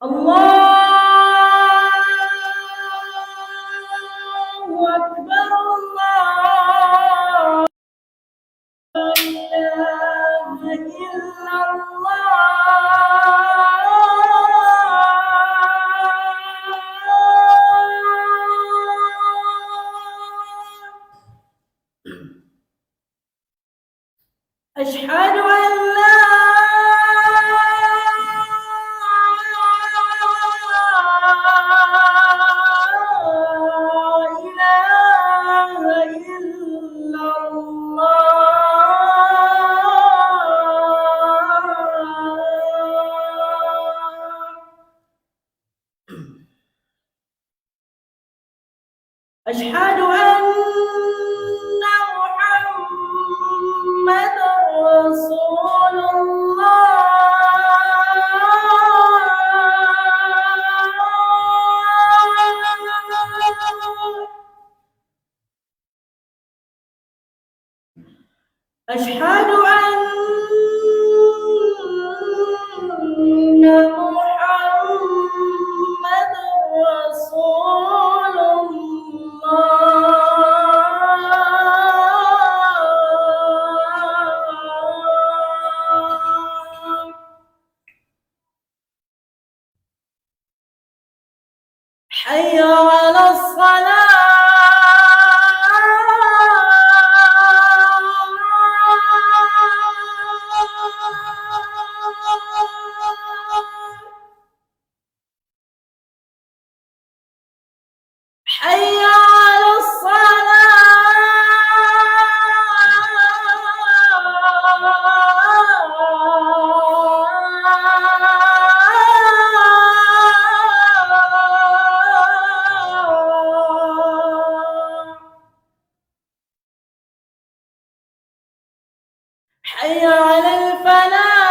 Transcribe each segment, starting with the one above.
Allahu Akbar, Allah ilaha illallah. Asyhadu an la ilaha illallah. Asyhadu anna Muhammadar Rasulullah. Asyhadu anna Muhammadar Rasulullah. Hayya 'alas salah. حي على الصلاة. حي على الفلاح.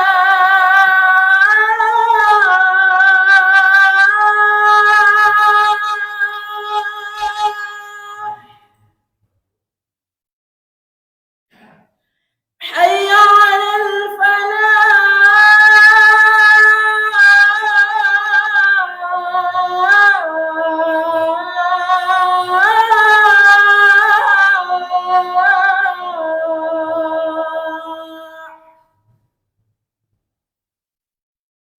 حي على الفلاح.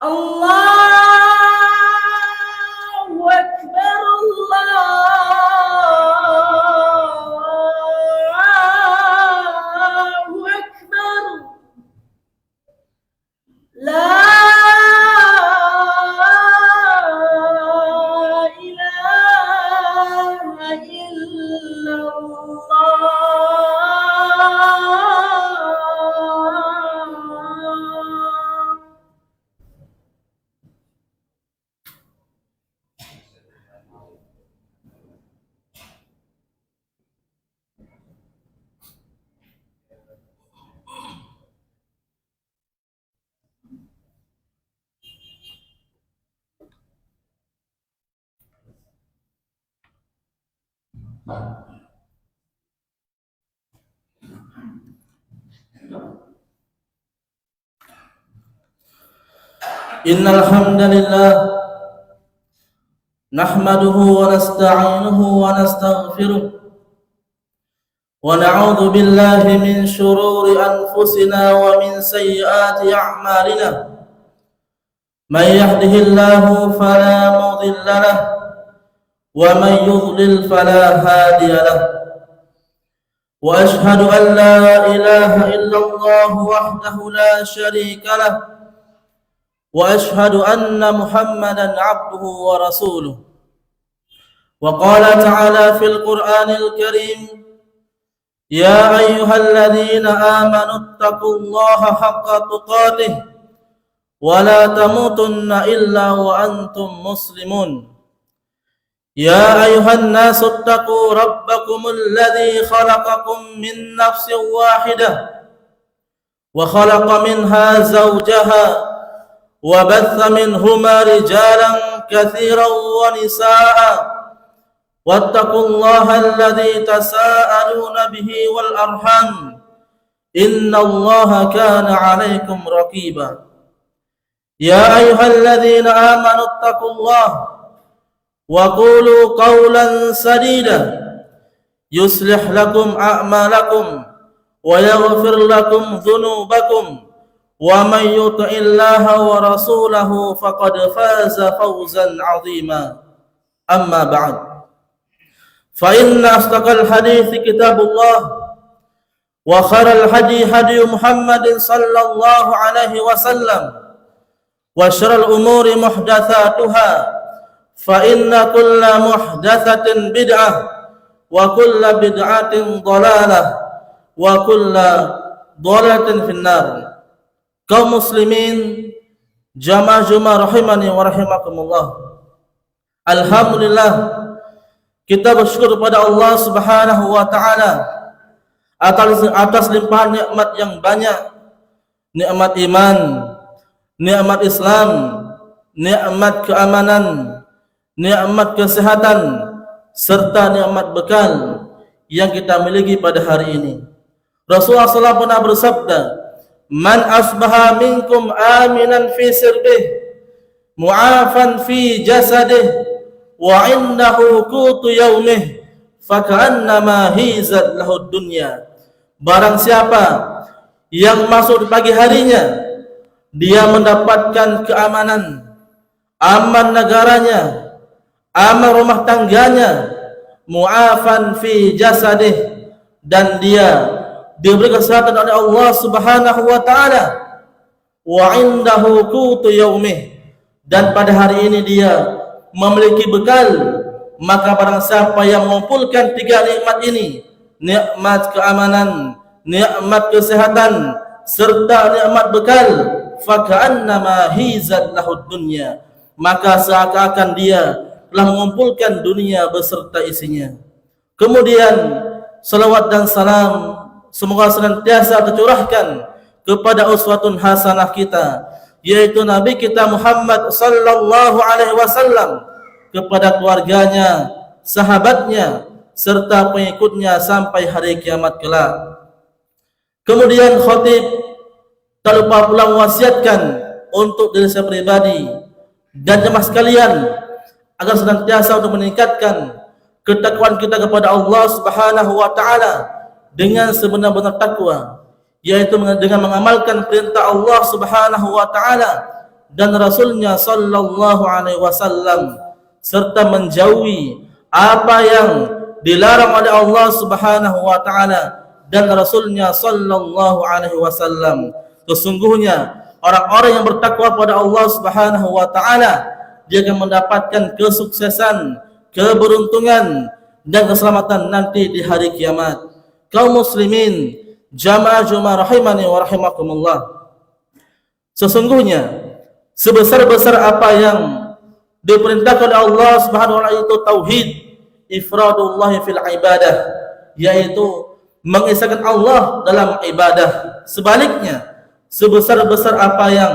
الله أكبر، الله أكبر. لا إله إلا الله. إن الحمد لله نحمده ونستعينه ونستغفره ونعوذ بالله من شرور أنفسنا ومن سيئات أعمالنا. من يهده الله فلا مضل له ومن يضلل فلا هادي له. وأشهد أن لا إله إلا الله وحده لا شريك له وأشهد أن محمدا عبده ورسوله. وقال تعالى في القرآن الكريم: يا أيها الذين آمنوا اتقوا الله حق تقاته ولا تموتن إلا وأنتم مسلمون. يا أيها الناس اتقوا ربكم الذي خلقكم من نفس واحدة وخلق منها زوجها وبث منهما رجالا كثيرا ونساء. واتقوا الله الذي تساءلون به والأرحام إن الله كان عليكم رقيبا. يا أيها الذين آمنوا اتقوا الله وقولوا قولا سديدا يصلح لكم أعمالكم ويغفر لكم ذنوبكم ومن يطع الله ورسوله فقد فاز فوزا عظيما أما بعد فإن أصدق الحديث كتاب الله وخير الهدي هدي محمد صلى الله عليه وسلم وشر الأمور محدثاتها فإن كل محدثة بدعة وكل بدعة ضلالة وكل ضلالة في النار. Kaum muslimin jamaah Jumat rahimani wa rahimakumullah. Alhamdulillah, kita bersyukur kepada Allah Subhanahu wa taala atas limpahan nikmat yang banyak, nikmat iman, nikmat Islam, nikmat keamanan, nikmat kesehatan, serta nikmat bekal yang kita miliki pada hari ini. Rasulullah SAW pernah bersabda, "Man asbaha minkum aminan fi sirbih, mu'afan fi jasadih, wa indahu qutu yaumih, faka'annama hizat lahu dunya." Barang siapa yang masuk di pagi harinya, dia mendapatkan keamanan, aman negaranya, aman rumah tangganya, mu'afan fi jasadih, dan dia diberi kesehatan oleh Allah Subhanahu wa taala, wa indahu qutu yaumih, dan pada hari ini dia memiliki bekal. Maka barang siapa yang mengumpulkan tiga nikmat ini, nikmat keamanan, nikmat kesehatan, serta nikmat bekal, faka'annama hizat lahud dunya, maka seakan-akan dia telah mengumpulkan dunia beserta isinya. Kemudian salawat dan salam semoga senantiasa tercurahkan kepada uswatun hasanah kita, yaitu Nabi kita Muhammad sallallahu alaihi wasallam, kepada keluarganya, sahabatnya, serta pengikutnya sampai hari kiamat kelak. Kemudian khatib tak lupa pula mewasiatkan untuk diri saya pribadi dan jemaah sekalian agar senantiasa untuk meningkatkan ketakwaan kita kepada Allah Subhanahu wa taala dengan sebenar-benar takwa, yaitu dengan mengamalkan perintah Allah Subhanahu wa taala dan Rasulnya sallallahu alaihi wasallam, serta menjauhi apa yang dilarang oleh Allah Subhanahu wa taala dan Rasulnya sallallahu alaihi wasallam. Sesungguhnya orang-orang yang bertakwa pada Allah Subhanahu wa taala, dia akan mendapatkan kesuksesan, keberuntungan, dan keselamatan nanti di hari kiamat. Kaum muslimin jamaah Jumat rahimani wa rahimakumullah, sesungguhnya sebesar-besar apa yang diperintahkan oleh Allah Subhanahu wa taala itu tauhid, ifradullah fil ibadah, yaitu mengesahkan Allah dalam ibadah. Sebaliknya, sebesar-besar apa yang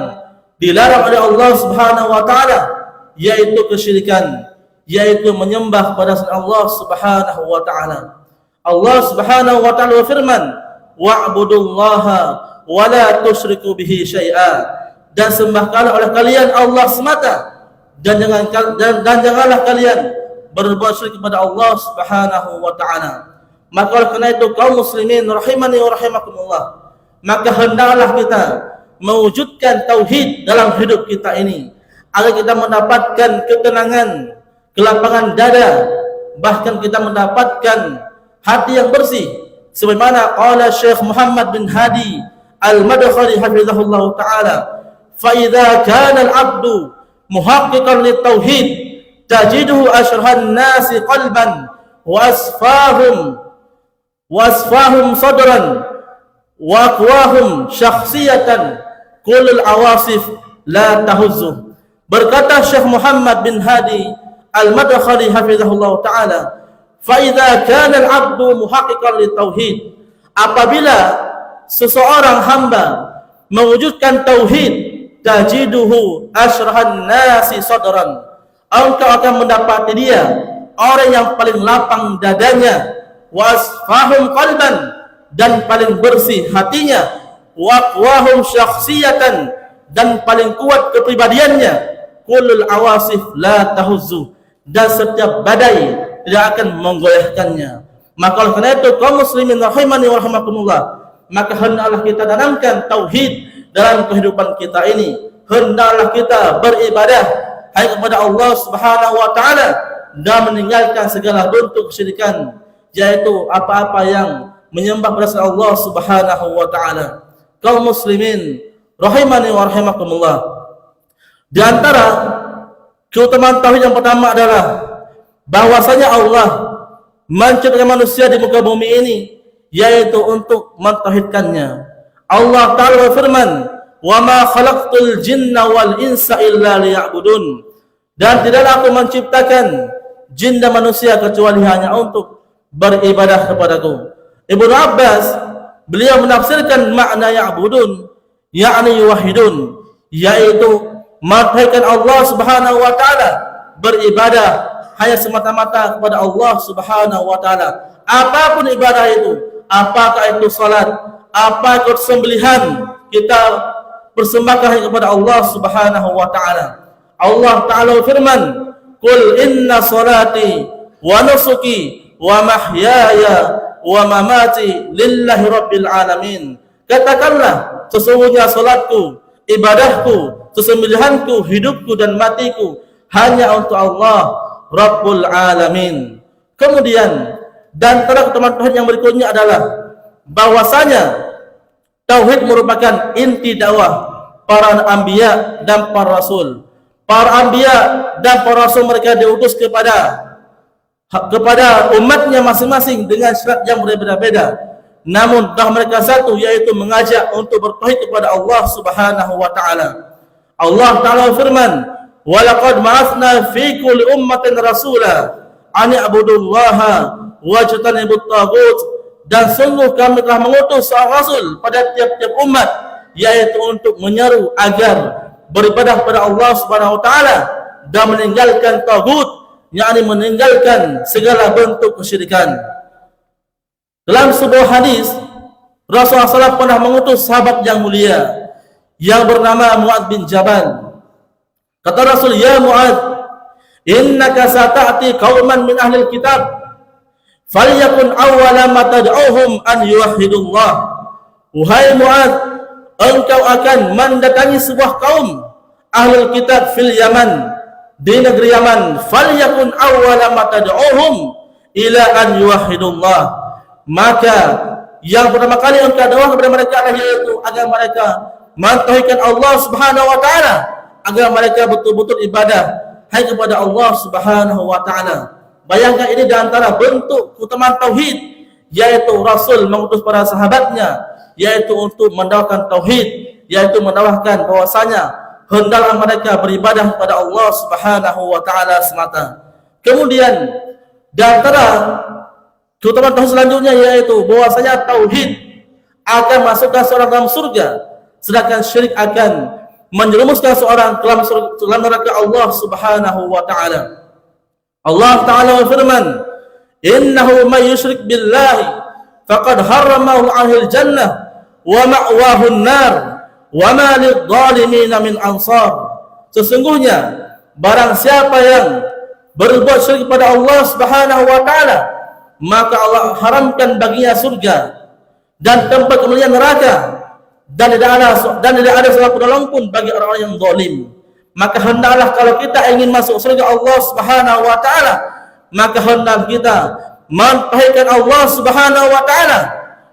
dilarang oleh Allah Subhanahu wa taala, yaitu kesyirikan, yaitu menyembah kepada selain Allah Subhanahu wa taala. Allah Subhanahu wa taala berfirman, "Wa'budullaha wa la tusyriku bihi syai'a." Dan sembahkanlah oleh kalian Allah semata, dan janganlah kalian berbuat syirik kepada Allah Subhanahu wa taala. Maka oleh karena itu kaum muslimin rahimani wa rahimakumullah, maka hendaklah kita mewujudkan tauhid dalam hidup kita ini agar kita mendapatkan ketenangan, kelapangan dada, bahkan kita mendapatkan hati yang bersih, sebagaimana qala Syekh Muhammad bin Hadi Al-Madkhali hafizahullah taala, fa idza kana al-'abdu muhaqqiqan lit-tauhid tajiduhu ashrahan nasi qalban wa asfahum sadran wa aqwahum syakhsiyatan kullul awasif la tahuzzu. Berkata Syekh Muhammad bin Hadi Al-Madkhali hafizahullah taala, fa idza kana al-'abdu muhaqqiqan lit-tauhid, apabila seseorang hamba mewujudkan tauhid, tajiduhu ashrahan nasi sadran, engkau akan mendapati dia orang yang paling lapang dadanya, wasfahum qalban, dan paling bersih hatinya, waqwahum syakhsiyatan, dan paling kuat kepribadiannya. Kullul awasif la tahuzzu, dan setiap badai tidak akan menggoyahkannya. Maka oleh karena itu kaum muslimin rahimani wa rahimakumullah, maka hendaklah kita tanamkan tauhid dalam kehidupan kita ini. Hendaklah kita beribadah hanya kepada Allah Subhanahu wa taala dan meninggalkan segala bentuk kesyirikan, yaitu apa-apa yang menyembah pada selain Allah Subhanahu wa taala. Kaum muslimin rahimani wa rahimakumullah, di antara keutamaan tauhid yang pertama adalah bahwasanya Allah menciptakan manusia di muka bumi ini yaitu untuk mentauhidkannya. Allah Ta'ala berfirman, "Wa ma khalaqtul jinna wal insa illa liya'budun." Dan tidaklah aku menciptakan jin dan manusia kecuali hanya untuk beribadah kepadaku. Ibnu Abbas beliau menafsirkan makna ya'budun yakni yuwahhidun, yaitu mentauhidkan Allah Subhanahu wa taala, beribadah hanya semata-mata kepada Allah Subhanahu wa taala. Apapun ibadah itu, apakah itu salat, apa itu sembelihan, kita persembahkan kepada Allah Subhanahu wa taala. Allah Ta'ala firman, "Qul inna salati wa nusuki wa mahyaya wa mamati lillahi rabbil alamin." Katakanlah, sesungguhnya salatku, ibadahku, sesembelihanku, hidupku dan matiku hanya untuk Allah Rabbul Alamin. Kemudian dan antara keutamaan tauhid yang berikutnya adalah bahwasanya tauhid merupakan inti dakwah para anbiya dan para rasul. Para anbiya dan para rasul mereka diutus kepada umatnya masing-masing dengan syarat yang berbeda-beda. Namun dah mereka satu, yaitu mengajak untuk bertauhid kepada Allah Subhanahu wa taala. Allah Ta'ala firman, "Wa laqad ba'atsna fi kulli ummatin rasula an i'budullaha wajtanibut taghut." Dan sungguh kami telah mengutus seorang rasul pada tiap-tiap umat, yaitu untuk menyeru agar beribadah kepada Allah Subhanahu wa taala dan meninggalkan taghut, yakni meninggalkan segala bentuk kesyirikan. Dalam sebuah hadis, Rasulullah SAW pernah mengutus sahabat yang mulia yang bernama Mu'adz bin Jabal. Kata Rasul, "Ya Mu'adz, innaka sata'ti qauman min ahli kitab, falyakun awwala ma tad'uhum an yuwahhidullah." Wahai Mu'adz, engkau akan mendatangi sebuah kaum ahli kitab fil Yaman, di negeri Yaman. Falyakun awwala ma tad'uhum ila an yuwahhidullah. Maka yang pertama kali engkau dakwah kepada mereka adalah yaitu agar mereka mentauhidkan Allah Subhanahu wa taala, agar mereka betul-betul ibadah hanya kepada Allah Subhanahu wa taala. Bayangkan ini di antara bentuk keutamaan tauhid, yaitu Rasul mengutus para sahabatnya yaitu untuk mendakwahkan tauhid, yaitu mendakwahkan bahwasanya hendaklah mereka beribadah kepada Allah Subhanahu wa taala semata. Kemudian di antara keutamaan tauhid selanjutnya yaitu bahwasanya tauhid akan masukkan seorang dalam surga, sedangkan syirik akan menjerumuskan seorang ke dalam neraka Allah Subhanahu wa taala. Allah Ta'ala berfirman, "Innahu may yusyrik billahi faqad harramahu 'alal jannah wa ma'wahu an-nar wa ma lidh-dhalimin min ansar." Sesungguhnya barang siapa yang berbuat syirik kepada Allah Subhanahu wa taala, maka Allah haramkan baginya surga dan tempat kemuliaan neraka, dan tidak ada seorang penolong pun bagi orang-orang yang zalim. Maka hendaklah kalau kita ingin masuk surga Allah Subhanahu wa taala, maka hendaklah kita mentauhidkan Allah Subhanahu wa taala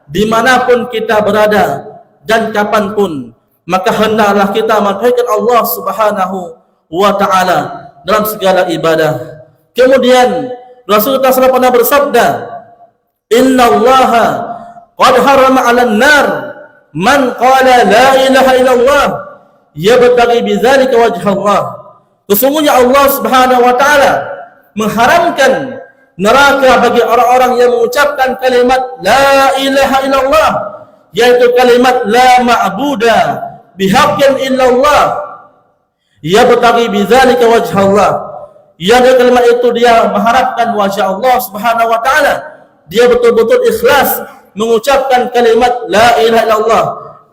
dimanapun kita berada dan kapanpun. Maka hendaklah kita mentauhidkan Allah Subhanahu wa taala dalam segala ibadah. Kemudian Rasulullah SAW pernah bersabda, "Inna Allaha qad harrama 'alan nar man qala la ilaha illallah yabtaghi bidzalika wajha Allah." Sesungguhnya Allah Subhanahu wa taala mengharamkan neraka bagi orang-orang yang mengucapkan kalimat la ilaha illallah, yaitu kalimat la ma'buda bihaqqin illallah yabtaghi bidzalika wajha Allah. Yang kalimat itu dia mengharapkan wajah Allah Subhanahu wa taala. Dia betul-betul ikhlas mengucapkan kalimat la ilaha illallah,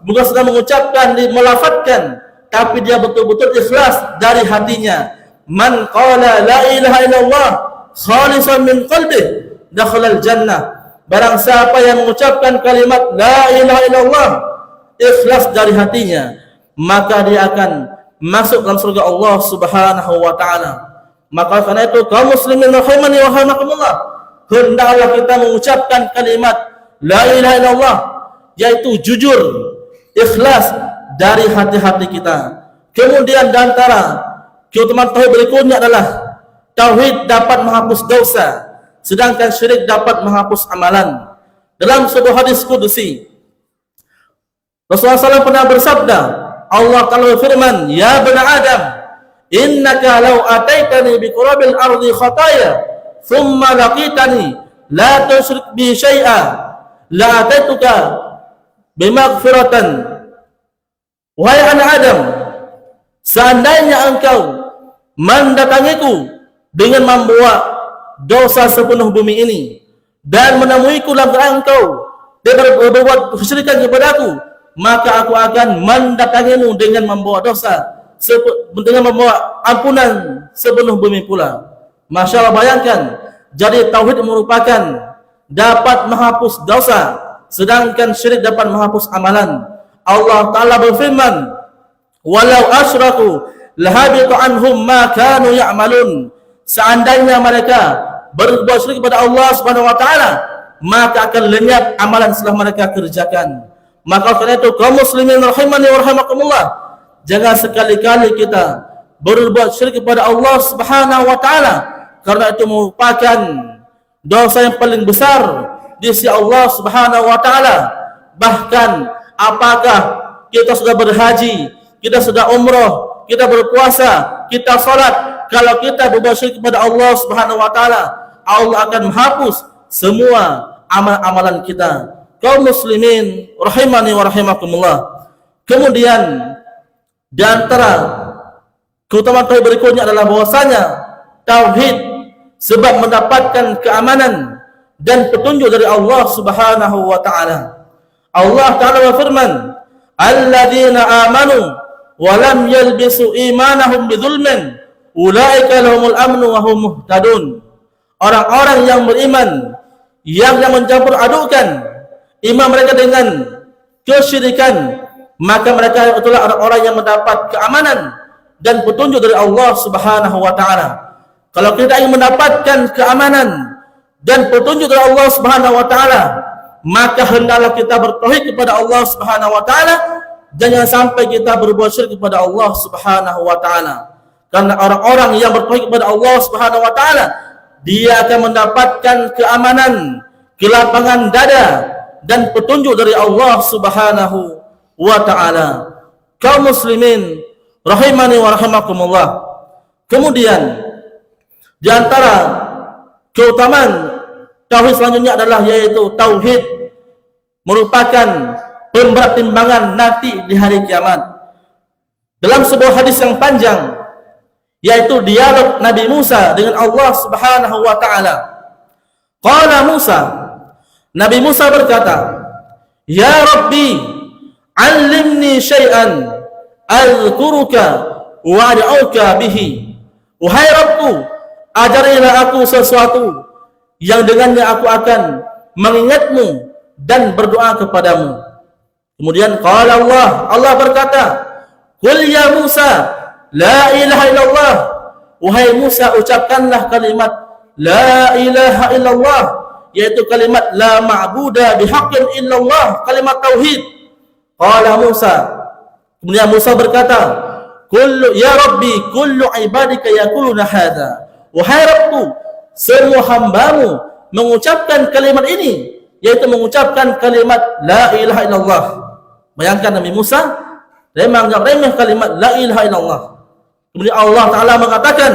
bukan sedang mengucapkan, melafadzkan tapi dia betul-betul ikhlas dari hatinya. Man qala la ilaha illallah khalisan min qalbih dakhala al-jannah. Barang siapa yang mengucapkan kalimat la ilaha illallah ikhlas dari hatinya, maka dia akan masuk dalam surga Allah Subhanahu wa taala. Maka karena itu kaum muslimin rahimani wa rahimakumullah, hendaklah kita mengucapkan kalimat la ilaha illallah, yaitu jujur, ikhlas dari hati-hati kita. Kemudian di antara keutamaan tauhid berikutnya adalah tauhid dapat menghapus dosa, sedangkan syirik dapat menghapus amalan. Dalam sebuah hadis kudusi, Rasulullah SAW pernah bersabda, Allah Ta'ala berfirman, ya bani Adam, innaka law ataitani bi qurabil ardi khataya thumma laqitani la tusyrik bi syai'a la ataituka bimaghfiratan. Wahai anak Adam, seandainya engkau mendatangiku dengan membawa dosa sepenuh bumi ini dan menemuiku dalam keadaan engkau berbuat kesyirikan kepadaku, maka aku akan mendatangimu dengan membawa dosa, dengan membawa ampunan sepenuh bumi pula. Masya Allah, bayangkan, jadi tauhid merupakan dapat menghapus dosa, sedangkan syirik dapat menghapus amalan. Allah Ta'ala berfirman, walau asyraku lahabitu anhum ma kanu ya'malun. Seandainya mereka berbuat syirik kepada Allah Subhanahu wa taala, maka akan lenyap amalan setelah mereka kerjakan. Maka karena itu kaum muslimin rahimani wa rahimakumullah, jangan sekali-kali kita berbuat syirik kepada Allah Subhanahu wa taala, karena itu merupakan dosa yang paling besar di sisi Allah Subhanahu wa taala. Bahkan apakah kita sudah berhaji, kita sudah umrah, kita berpuasa, kita salat, kalau kita berbuat syirik kepada Allah Subhanahu wa taala, Allah akan menghapus semua amal-amalan kita. Kaum muslimin rahimani wa rahimakumullah. Kemudian di antara keutamaan tauhid berikutnya adalah bahwasanya tauhid sebab mendapatkan keamanan dan petunjuk dari Allah Subhanahu wa taala. Allah Ta'ala berfirman, alladzina amanu wa lam yalbisu imanahum bidzulmin ulaika lahumul amnu wa hum muhtadun. Orang-orang yang beriman yang mencampur adukan iman mereka dengan kesyirikan, maka mereka itulah orang-orang yang mendapat keamanan dan petunjuk dari Allah Subhanahu wa taala. Kalau kita ingin mendapatkan keamanan dan petunjuk dari Allah Subhanahu wa taala, maka hendaklah kita bertauhid kepada Allah Subhanahu wa taala, jangan sampai kita berbuat syirik kepada Allah Subhanahu wa taala. Karena orang-orang yang bertauhid kepada Allah Subhanahu wa taala, dia akan mendapatkan keamanan, kelapangan dada dan petunjuk dari Allah Subhanahu wa taala. Kaum muslimin rahimani wa rahimakumullah. Kemudian di antara keutamaan tauhid selanjutnya adalah yaitu tauhid merupakan pemberat timbangan nanti di hari kiamat. Dalam sebuah hadis yang panjang, yaitu dialog Nabi Musa dengan Allah Subhanahu wa taala. Qala Musa, Nabi Musa berkata, ya Rabbi, 'allimni syai'an azkuruka wa ad'uka bihi. Wahai Rabbku, ajarilah aku sesuatu yang dengannya aku akan mengingatmu dan berdoa kepadamu. Kemudian qala Allah berkata, qul ya Musa la ilaha illallah. Wahai Musa, ucapkanlah kalimat la ilaha illallah, yaitu kalimat la ma'buda bihaqqin illallah, kalimat tauhid. Qala Musa, kemudian Musa berkata, kullu ya Rabbi kullu ibadika yaquluna hadza. Wahai Rabbku, semua hambamu mengucapkan kalimat ini, yaitu mengucapkan kalimat la ilaha illallah. Bayangkan Nabi Musa dia menganggap remeh kalimat la ilaha illallah. Kemudian Allah Ta'ala mengatakan,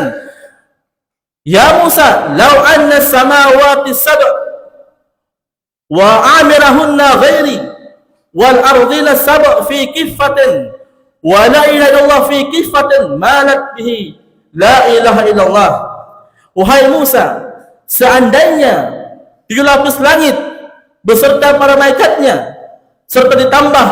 ya Musa, law anna samawati sab' wa amirahunna ghairi wal ardina sab' fi kiffatin wa la ilaha illallah fi kiffatin malat bihi la ilaha illallah. Wahai Musa, seandainya 7 lapis langit beserta para malaikatnya serta ditambah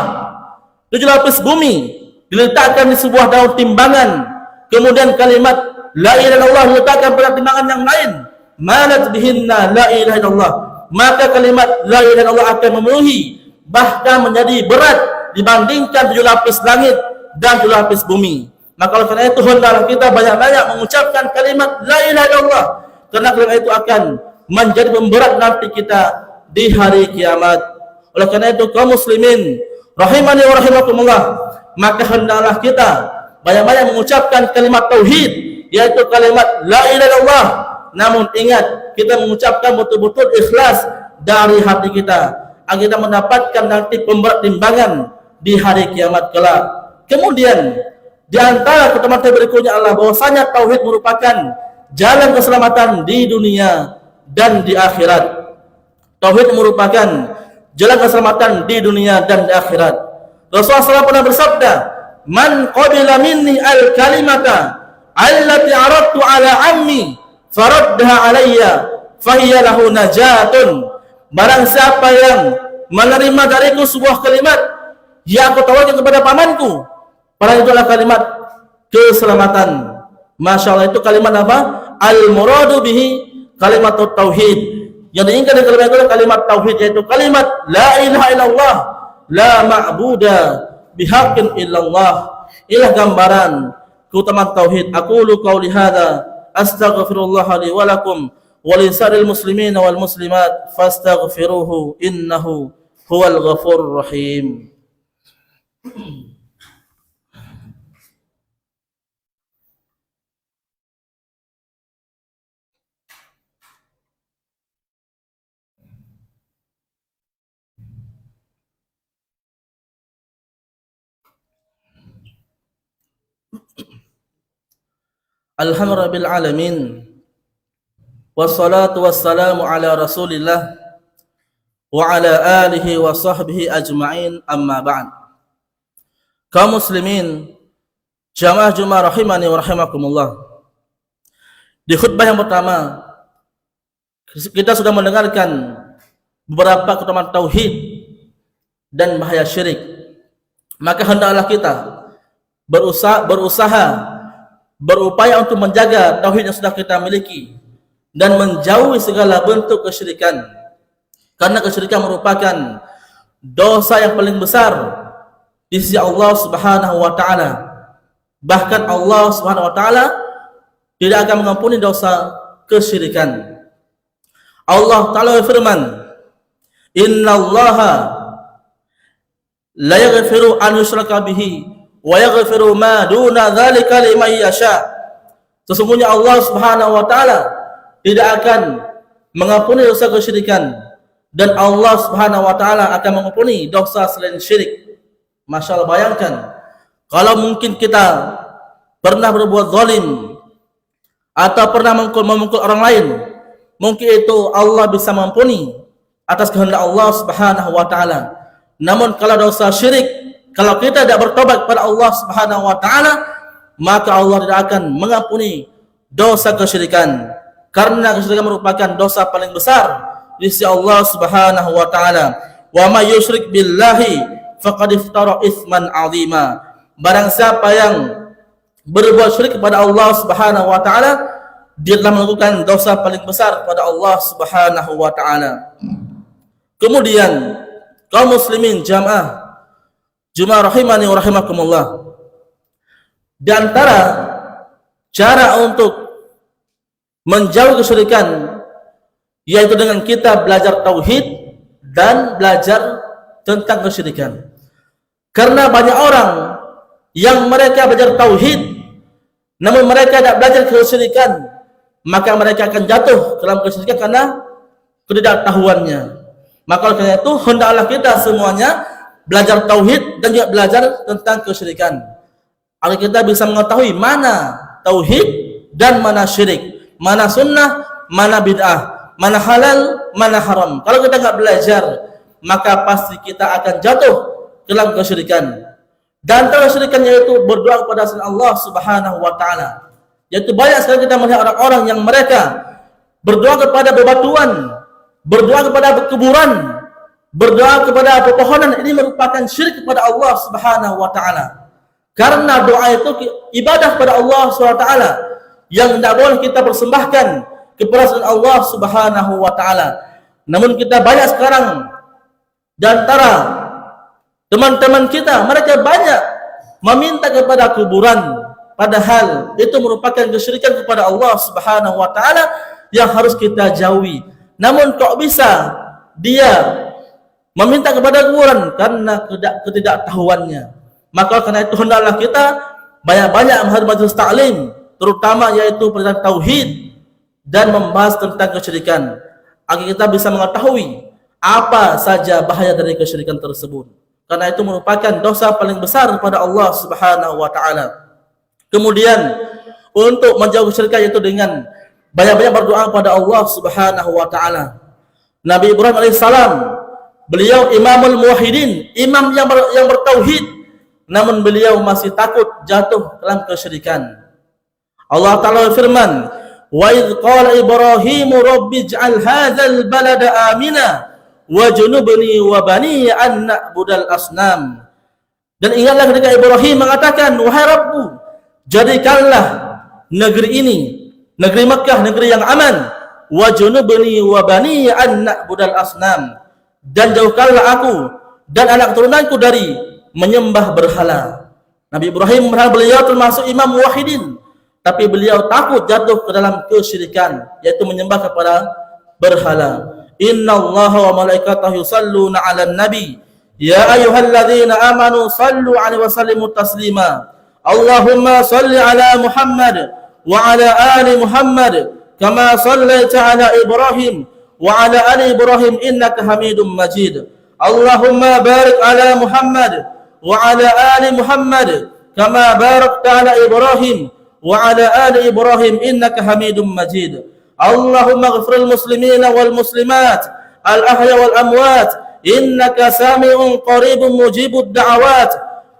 7 lapis bumi diletakkan di sebuah daun timbangan, kemudian kalimat la ilaha illallah diletakkan pada timbangan yang lain, malat bihinna la ilaha illallah, maka kalimat la ilaha illallah akan memenuhi, bahkan menjadi berat dibandingkan 7 lapis langit dan 7 lapis bumi. Maka oleh karena itu hendaklah kita banyak-banyak mengucapkan kalimat la ilaha illallah, karena kalimat itu akan menjadi pemberat nanti kita di hari kiamat. Oleh karena itu kaum muslimin rahimani wa rahimakumullah, maka hendaklah kita banyak-banyak mengucapkan kalimat tauhid, yaitu kalimat la ilaha illallah. Namun ingat, kita mengucapkan betul-betul ikhlas dari hati kita, agar kita mendapatkan nanti pemberat timbangan di hari kiamat kelak. Kemudian di antara keutamaan berikutnya adalah bahwasanya tauhid merupakan jalan keselamatan di dunia dan di akhirat. Tauhid merupakan jalan keselamatan di dunia dan di akhirat. Rasulullah SAW pernah bersabda, "Man qabila minni al-kalimata allati aradtu ala ammi faraddaha alayya fahiya lahu najatun." Barang siapa yang menerima dariku sebuah kalimat yang aku tawarkan kepada pamanku, padahal itu adalah kalimat keselamatan. Masya Allah, itu kalimat apa? Al-muradu bihi kalimat tauhid. Yang diinginkan dengan kalimat itu kalimat tauhid, yaitu kalimat la ilaha illallah, la ma'buda bihaqqin illallah. Inilah gambaran keutamaan tauhid. Aqulu qauli hadza astaghfirullah li wa lakum wa lisa'il muslimin wal muslimat fastaghfiruhu innahu huwal ghafurur rahim. Alhamdulillahil alamin, wassalatu wassalamu ala rasulillah wa ala alihi wa sahbihi ajma'in, amma ba'd. Kaum muslimin, jamaah Jumat rahimani wa rahimakumullah. Di khutbah yang pertama kita sudah mendengarkan beberapa keutamaan tauhid dan bahaya syirik. Maka hendaklah kita berupaya untuk menjaga tauhid yang sudah kita miliki dan menjauhi segala bentuk kesyirikan, karena kesyirikan merupakan dosa yang paling besar di sisi Allah Subhanahu wa taala. Bahkan Allah Subhanahu wa taala tidak akan mengampuni dosa kesyirikan. Allah taala berfirman, "Innallaha la yaghfiru an yushraka bihi wa yaghfiru ma duna dzalika liman yasha." Sesungguhnya Allah Subhanahu wa taala tidak akan mengampuni dosa kesyirikan, dan Allah Subhanahu wa taala akan mengampuni dosa selain syirik. Masya Allah, bayangkan kalau mungkin kita pernah berbuat zalim atau pernah memukul orang lain, mungkin itu Allah bisa mengampuni atas kehendak Allah Subhanahu wa taala. Namun kalau dosa syirik, kalau kita tidak bertobat kepada Allah Subhanahu wa taala, maka Allah tidak akan mengampuni dosa kesyirikan, karena kesyirikan merupakan dosa paling besar di sisi Allah Subhanahu wa taala. Wa may yusyrik billahi faqad iftara itsman 'azima. Barang siapa yang berbuat syirik kepada Allah Subhanahu wa taala, dia telah melakukan dosa paling besar kepada Allah Subhanahu wa taala. Kemudian kaum muslimin jamaah Jumat rahimani wa rahimakumullah, di antara cara untuk menjauhi kesyirikan yaitu dengan kita belajar tauhid dan belajar tentang kesyirikan. Karena banyak orang yang mereka belajar tauhid namun mereka tidak belajar kesyirikan, maka mereka akan jatuh dalam kesyirikan karena ketidaktahuannya. Maka oleh karena itu hendaklah kita semuanya belajar tauhid dan juga belajar tentang kesyirikan, agar kita bisa mengetahui mana tauhid dan mana syirik, mana sunnah, mana bid'ah, mana halal, mana haram. Kalau kita nggak belajar, maka pasti kita akan jatuh dalam kesyirikan. Dan kesyirikan yaitu berdoa kepada selain Allah Subhanahu wa taala. Yaitu banyak sekali kita melihat orang-orang yang mereka berdoa kepada bebatuan, berdoa kepada kuburan, berdoa kepada pepohonan. Ini merupakan syirik kepada Allah Subhanahu wa taala. Karena doa itu ibadah kepada Allah SWT yang tidak boleh kita persembahkan kepada selain Allah Subhanahu wa taala. Namun kita banyak sekarang di antara teman-teman kita, mereka banyak meminta kepada kuburan, padahal itu merupakan kesyirikan kepada Allah Subhanahu wa taala yang harus kita jauhi. Namun kok bisa dia meminta kepada kuburan? Karena ketidaktahuannya. Maka karena itu hendaklah kita banyak-banyak menghadiri majelis taklim, terutama yaitu perintah tauhid dan membahas tentang kesyirikan, agar kita bisa mengetahui apa saja bahaya dari kesyirikan tersebut. Karena itu merupakan dosa paling besar kepada Allah Subhanahu wa taala. Kemudian untuk menjauhi kesyirikan yaitu dengan banyak-banyak berdoa kepada Allah Subhanahu wa taala. Nabi Ibrahim alaihissalam, beliau imamul muwahhidin, imam yang bertauhid, namun beliau masih takut jatuh dalam kesyirikan. Allah Ta'ala firman, wa idh qala Ibrahimu rabbi ij'al hadzal balada amina wajnubni wa bani an na'budal asnam. Dan ingatlah ketika Ibrahim mengatakan, wahai Rabbku, jadikanlah negeri ini, negeri Makkah, negeri yang aman, wajnubni wa bani an na'budal asnam, dan jauhkanlah aku dan anak keturunanku dari menyembah berhala. Nabi Ibrahim beliau termasuk imam muwahhidin, tapi beliau takut jatuh ke dalam kesyirikan, yaitu menyembah kepada berhala. Innallaha wa malaikatahu yusalluna 'alan nabi ya ayyuhalladzina amanu sallu 'alaihi wa sallimu taslima. Allahumma salli 'ala Muhammad wa 'ala ali Muhammad kama shallaita 'ala Ibrahim wa 'ala ali Ibrahim innaka Hamidum Majid. Allahumma barik 'ala Muhammad wa 'ala ali Muhammad kama barakta 'ala Ibrahim wa 'ala ali Ibrahim innaka Hamidum Majid. Allahumma ighfiril muslimina wal muslimat al ahya wal amwat innaka sami'un qaribun mujibud da'awat.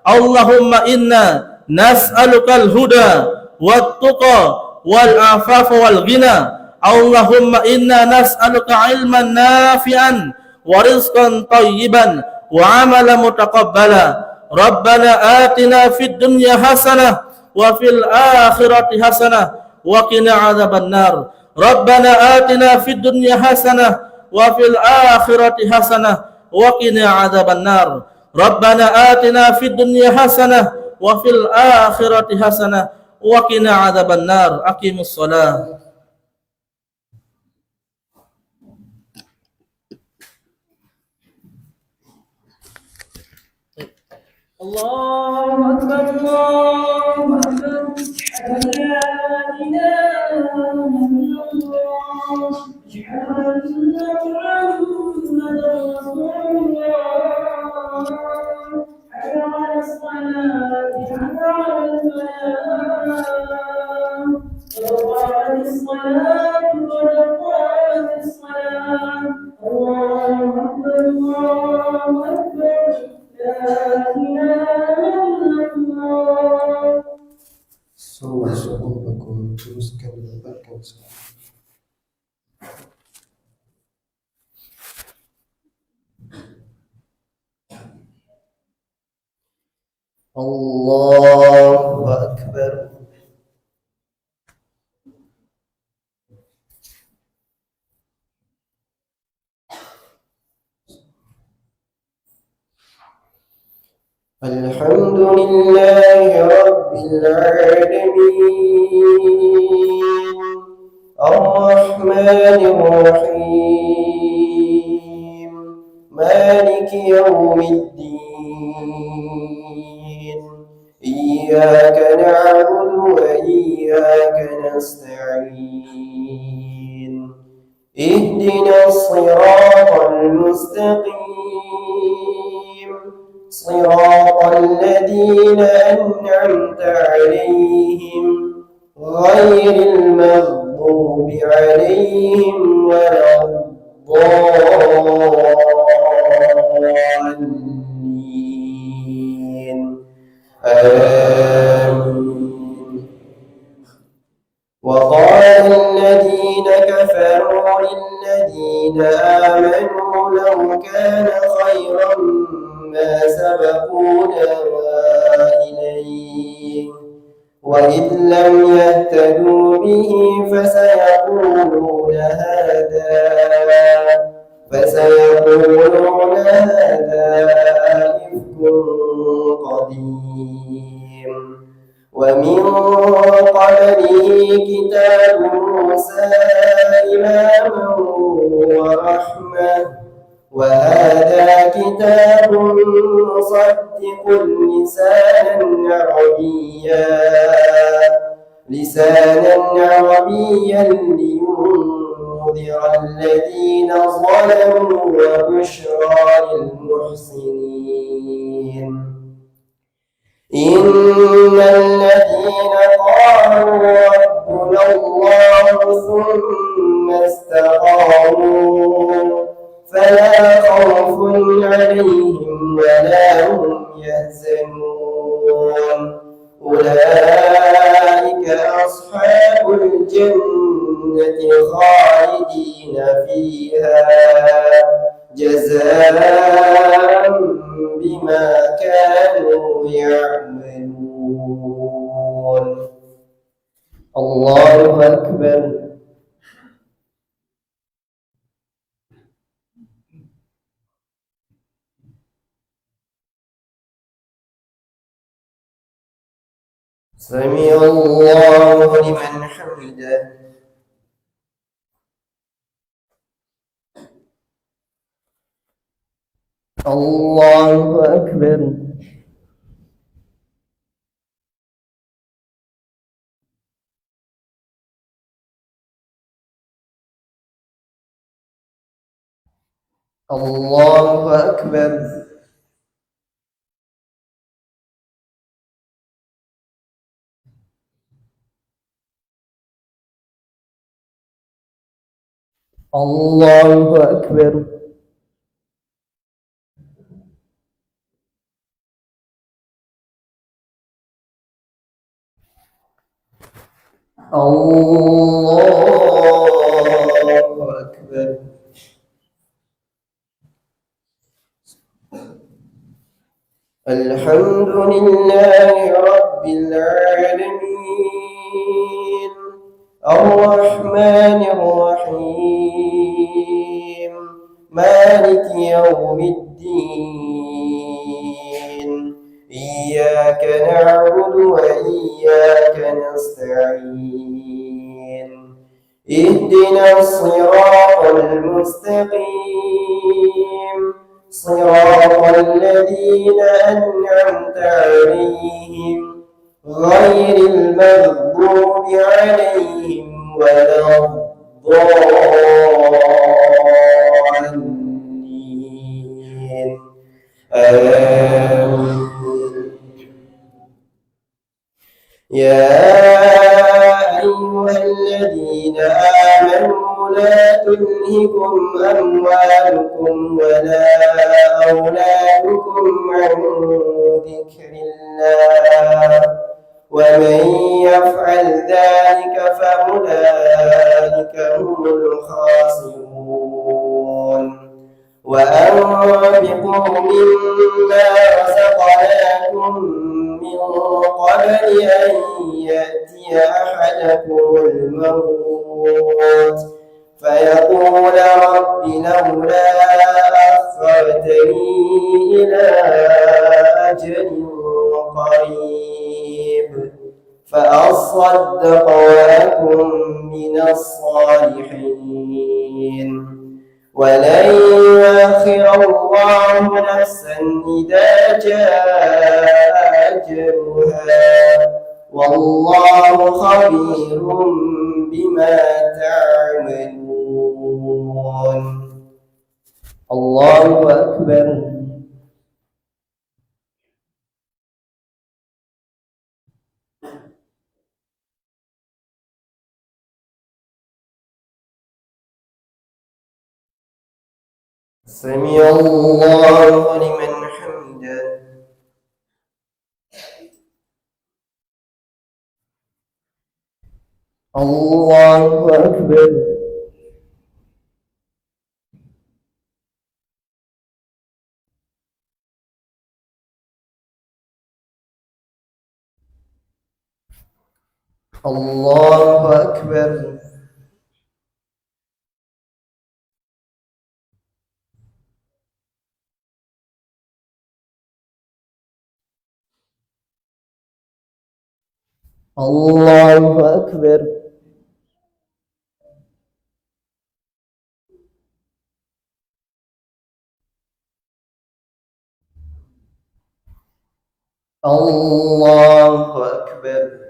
Allahumma inna nas'aluka al huda wat tuqa wal afafa wal ghina. Allahumma inna nas'aluka ilman nafi'an wa rizqan tayyiban wa 'amalan mutaqabbala. Rabbana atina fid dunya hasanah wa fil akhirati hasanah wa qina 'adzabannar. Rabbana atina fid dunya hasanah wa fil akhirati hasanah wa qina 'adzabannar. Rabbana atina fid dunya hasanah wa fil akhirati hasanah wa qina 'adzabannar. Aqimus shalah. Allahu Akbar, Allahu Akbar, la ilaha illallah, Muhammadur Rasulullah. Hayya 'alas salati, hayya 'alal falah, qad qamatis salatu, qad qamatis salah. Allahu Akbar, Allahu Akbar. Assalamualaikum teruskan mendapatkan Allahu Akbar. Alhamdulillahi Rabbil Alamin Ar-Rahmanir Rahim Maliki Yawmiddin Iyyaka na'budu wa iyyaka nasta'in Ihdinas siratal mustaqim صراط الذين أنعمت عليهم غير المغضوب عليهم ولا الضالين آمين. وقال الذين كفروا للذين آمنوا لو كان خيرا ما سبقونا إليه وإن لم يهتدوا به فسيقولون هذا إفك قديم. ومن قبله كتاب موسى إماما ورحمة وهذا كتاب مصدق لسانا عربيا لينذر الذين ظلموا وبشرى للمحسنين. إن الذين قالوا ربنا الله ثم استقاموا فلا خوف عليهم ولا هم يحزنون. أولئك أصحاب الجنة خالدين فيها جزاء بما كانوا يعملون. الله أكبر. سمع الله لمن حمده. الله أكبر. الله أكبر. الله أكبر. الله أكبر. الحمد لله رب العالمين الرحمن الرحيم مالك يوم الدين. إياك نعبد وإياك نستعين. اهدنا الصراط المستقيم صراط الذين أنعمت عليهم غير المغضوب عليهم ولا الضالين. آمين. يا أيها الذين آمنوا لا تلهكم أموالكم ولا أولادكم عن ذكر الله ومن يفعل ذلك فأولئك هم الخاسرون. وأنفقوا مما رزقناكم من قبل أن يأتي أحدكم الموت فيقول رب لولا أخرتني إلى أجل قريب فأصدق وأكن من الصالحين. ولن يؤخر الله نفسا إذا جاء أجلها والله خبير بما تعملون. الله أكبر. سمع الله لمن حمده. الله أكبر. الله أكبر. الله أكبر. الله أكبر.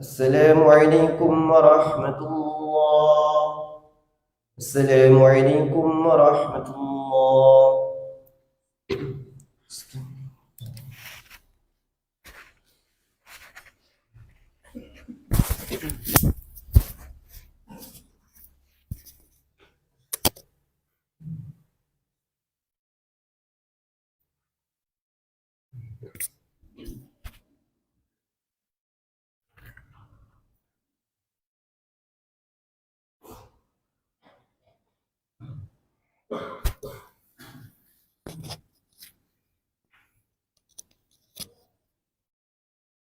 السلام عليكم ورحمة الله. السلام عليكم ورحمة الله.